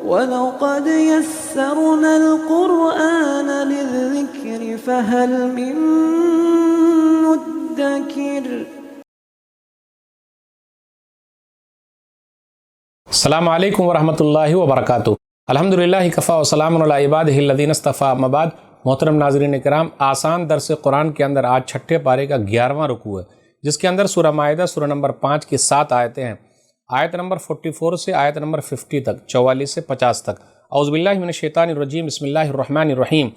وَلَقَدْ يَسَّرْنَا الْقُرْآنَ لِلذِّكْرِ فَهَلْ مِن مُّدَّكِرٍ۔ السلام علیکم ورحمۃ اللہ وبرکاتہ۔ الحمدللہ کفا وسلام علی عبادہ الذین اصطفیٰ، اما بعد۔ محترم ناظرین کرام، آسان درس قرآن کے اندر آج چھٹے پارے کا 11واں رکوع ہے، جس کے اندر سورہ مائدہ سورہ نمبر 5 کی 7 آیتیں ہیں۔ آیت نمبر 44 سے آیت نمبر 50 تک، 44 سے 50 تک۔ اعوذ باللہ من الشیطان الرجیم، بسم اللہ الرحمن الرحیم۔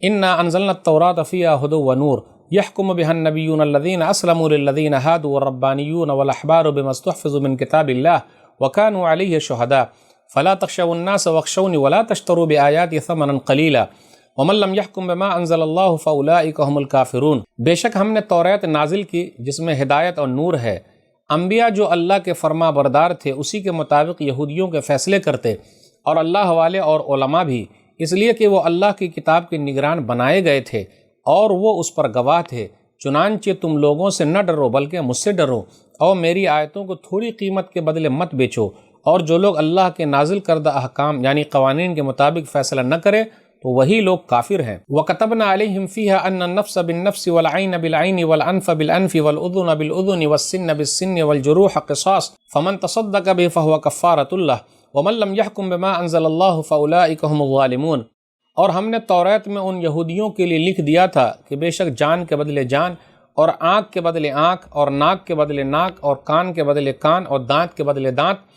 انا انزلنا التوراۃ فیہا ھدی ونور یحکم بہا النبیون الذین اسلموا للذین ھادوا والربانیون والاحبار بما استحفظوا من کتاب اللہ وکانوا علیہ شہداء فلا تخشوا الناس واخشونی ولا تشتروا بآیاتی ثمنا قلیلا ومن لم یحکم بما انزل اللہ فاولئک ھم الکافرون۔ بے شک ہم نے توریت نازل کی جس میں ہدایت اور نور ہے۔ انبیاء جو اللہ کے فرما بردار تھے اسی کے مطابق یہودیوں کے فیصلے کرتے، اور اللہ والے اور علماء بھی، اس لیے کہ وہ اللہ کی کتاب کے نگران بنائے گئے تھے اور وہ اس پر گواہ تھے۔ چنانچہ تم لوگوں سے نہ ڈرو بلکہ مجھ سے ڈرو، اور میری آیتوں کو تھوڑی قیمت کے بدلے مت بیچو، اور جو لوگ اللہ کے نازل کردہ احکام یعنی قوانین کے مطابق فیصلہ نہ کرے تو وہی لوگ کافر ہیں۔ وَكَتَبْنَا عَلَيْهِمْ فِيهَا أَنَّ النَّفْسَ بِالنَّفْسِ وَالْعَيْنَ بِالْعَيْنِ وَالْأَنْفَ بِالْأَنْفِ وَالْأُذُنَ بِالْأُذُنِ وَالسِّنَّ بِالسِّنِّ وَالْجُرُوحَ قِصَاصٌ فَمَنْ تَصَدَّقَ بِهِ فَهُوَ كَفَّارَةٌ لَهُ وَمَنْ لَمْ يَحْكُمْ بِمَا أَنزَلَ اللَّهُ فَأُولَئِكَ هُمُ الظَّالِمُونَ۔ اور ہم نے توریت میں ان یہودیوں کے لیے لکھ دیا تھا کہ بے شک جان کے بدلے جان، اور آنکھ کے بدلے آنکھ، اور ناک کے بدلے ناک، اور کان کے بدلے کان، اور دانت کے بدلے دانت،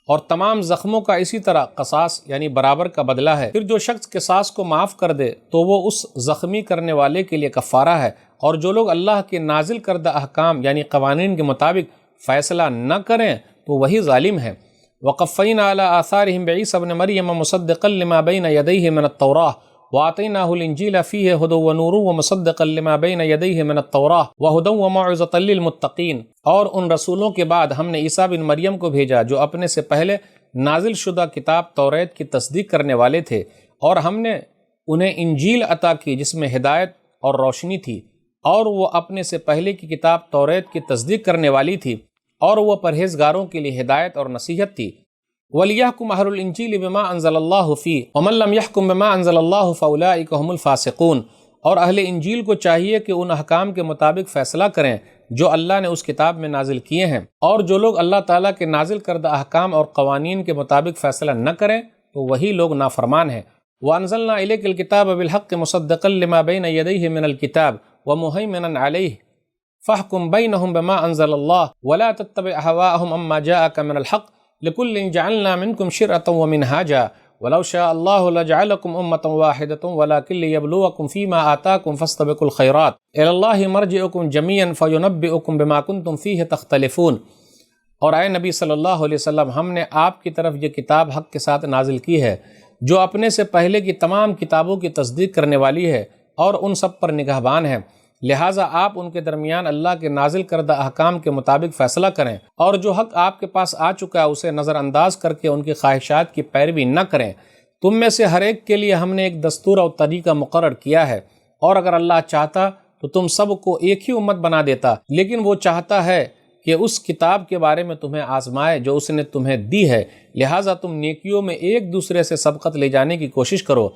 اور تمام زخموں کا اسی طرح قصاص یعنی برابر کا بدلہ ہے۔ پھر جو شخص قصاص کو معاف کر دے تو وہ اس زخمی کرنے والے کے لیے کفارہ ہے، اور جو لوگ اللہ کے نازل کردہ احکام یعنی قوانین کے مطابق فیصلہ نہ کریں تو وہی ظالم ہے۔ وَقَفَّيْنَا عَلَىٰ آثَارِهِمْ بِعِیسَىٰ ابْنِ مَرْیَمَ مُصَدِّقًا لِمَا بَیْنَ یَدَیْهِ مِنَ التَّوْرَاةِ وَآتَیْنَاهُ الْإِنْجِیلَ فِیہِ ھُدًى وَنُورٌ وَمُصَدِّقًا لِمَا بَیْنَ یَدَیْهِ مِنَ التَّوْرَاةِ وَھُدًى وَمَوْعِظَةً لِلْمُتَّقِینَ۔ اور ان رسولوں کے بعد ہم نے عیسیٰ بن مریم کو بھیجا جو اپنے سے پہلے نازل شدہ کتاب توریت کی تصدیق کرنے والے تھے، اور ہم نے انہیں انجیل عطا کی جس میں ہدایت اور روشنی تھی، اور وہ اپنے سے پہلے کی کتاب توریت کی تصدیق کرنے والی تھی، اور وہ پرہیزگاروں کے لیے ہدایت اور نصیحت تھی۔ وَلِيَحْكُمْ أَهْلُ الْإِنْجِيلِ بِمَا أَنزَلَ اللَّهُ فِيهِ وَمَن لَّمْ يَحْكُم بِمَا أَنزَلَ اللَّهُ فَأُولَٰئِكَ هُمُ الْفَاسِقُونَ۔ اور اہل انجیل کو چاہیے کہ ان احکام کے مطابق فیصلہ کریں جو اللہ نے اس کتاب میں نازل کیے ہیں، اور جو لوگ اللہ تعالیٰ کے نازل کردہ احکام اور قوانین کے مطابق فیصلہ نہ کریں تو وہی لوگ نافرمان ہیں۔ وَأَنزَلْنَا إِلَيْكَ الْكِتَابَ بِالْحَقِّ مُصَدِّقًا لِمَا بَيْنَ يَدَيْهِ مِنَ الْكِتَابِ وَمُهَيْمِنًا عَلَيْهِ فَاحْكُم بَيْنَهُم بِمَا أَنزَلَ اللَّهُ وَلَا تَتَّبِعْ أَهْوَاءَهُمْ عَمَّا جَاءَكَ مِنَ الْحَقِّ لِكُلٍّ جَعَلْنَا مِنكُمْ شِرْعَةً وَمِنْهَاجًا وَلَوْ شَاءَ اللَّهُ لَجَعَلَكُمْ أُمَّةً وَاحِدَةً وَلَٰكِن لِّيَبْلُوَكُمْ فِيمَا آتَاكُمْ فَاسْتَبِقُوا الْخَيْرَاتِ إِلَى اللَّهِ مَرْجِعُكُمْ جَمِيعًا فَيُنَبِّئُكُمْ بِمَا كُنتُمْ فِيهِ تَخْتَلِفُونَ۔ اور اے نبی صلی اللہ علیہ وسلم، ہم نے آپ کی طرف یہ کتاب حق کے ساتھ نازل کی ہے جو اپنے سے پہلے کی تمام کتابوں کی تصدیق کرنے والی ہے اور ان سب پر نگہبان ہے، لہٰذا آپ ان کے درمیان اللہ کے نازل کردہ احکام کے مطابق فیصلہ کریں، اور جو حق آپ کے پاس آ چکا ہے اسے نظر انداز کر کے ان کی خواہشات کی پیروی نہ کریں۔ تم میں سے ہر ایک کے لیے ہم نے ایک دستور اور طریقہ مقرر کیا ہے، اور اگر اللہ چاہتا تو تم سب کو ایک ہی امت بنا دیتا، لیکن وہ چاہتا ہے کہ اس کتاب کے بارے میں تمہیں آزمائے جو اس نے تمہیں دی ہے، لہٰذا تم نیکیوں میں ایک دوسرے سے سبقت لے جانے کی کوشش کرو،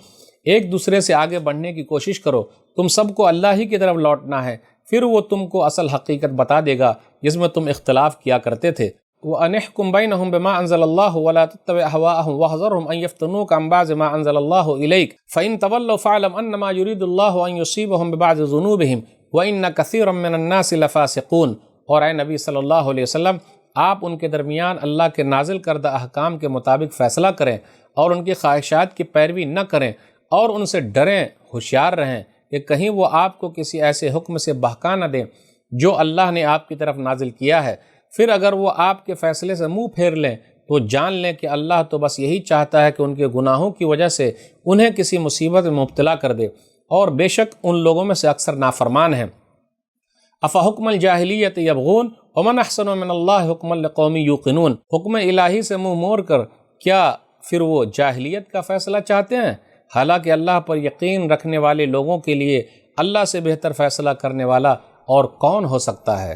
ایک دوسرے سے آگے بڑھنے کی کوشش کرو۔ تم سب کو اللہ ہی کی طرف لوٹنا ہے، پھر وہ تم کو اصل حقیقت بتا دے گا جس میں تم اختلاف کیا کرتے تھے۔ وَأَنِ احْكُم بَيْنَهُم بِمَا أَنزَلَ اللَّهُ وَلَا تَتَّبِعْ أَهْوَاءَهُمْ وَاحْذَرْهُمْ أَن يَفْتِنُوكَ عَن بَعْضِ مَا أَنزَلَ اللَّهُ إِلَيْكَ فَإِن تَوَلَّوْا فَاعْلَمْ أَنَّمَا يُرِيدُ اللَّهُ أَن يُصِيبَهُم بِبَعْضِ ذُنُوبِهِمْ وَإِنَّ كَثِيرًا مِّنَ النَّاسِ لَفَاسِقُونَ۔ اور اے نبی صلی اللہ علیہ وسلم، آپ ان کے درمیان اللہ کے نازل کردہ احکام کے مطابق فیصلہ کریں اور ان کی خواہشات کی پیروی نہ کریں، اور ان سے ڈریں، ہوشیار رہیں کہ کہیں وہ آپ کو کسی ایسے حکم سے بہکا نہ دیں جو اللہ نے آپ کی طرف نازل کیا ہے۔ پھر اگر وہ آپ کے فیصلے سے منہ پھیر لیں تو جان لیں کہ اللہ تو بس یہی چاہتا ہے کہ ان کے گناہوں کی وجہ سے انہیں کسی مصیبت میں مبتلا کر دے، اور بے شک ان لوگوں میں سے اکثر نافرمان ہیں۔ افحکم الجاہلیت یبغون ومن احسن من اللہ حکما لقوم یوقنون۔ حکم الہی سے منہ موڑ کر کیا پھر وہ جاہلیت کا فیصلہ چاہتے ہیں؟ حالانکہ اللہ پر یقین رکھنے والے لوگوں کے لیے اللہ سے بہتر فیصلہ کرنے والا اور کون ہو سکتا ہے؟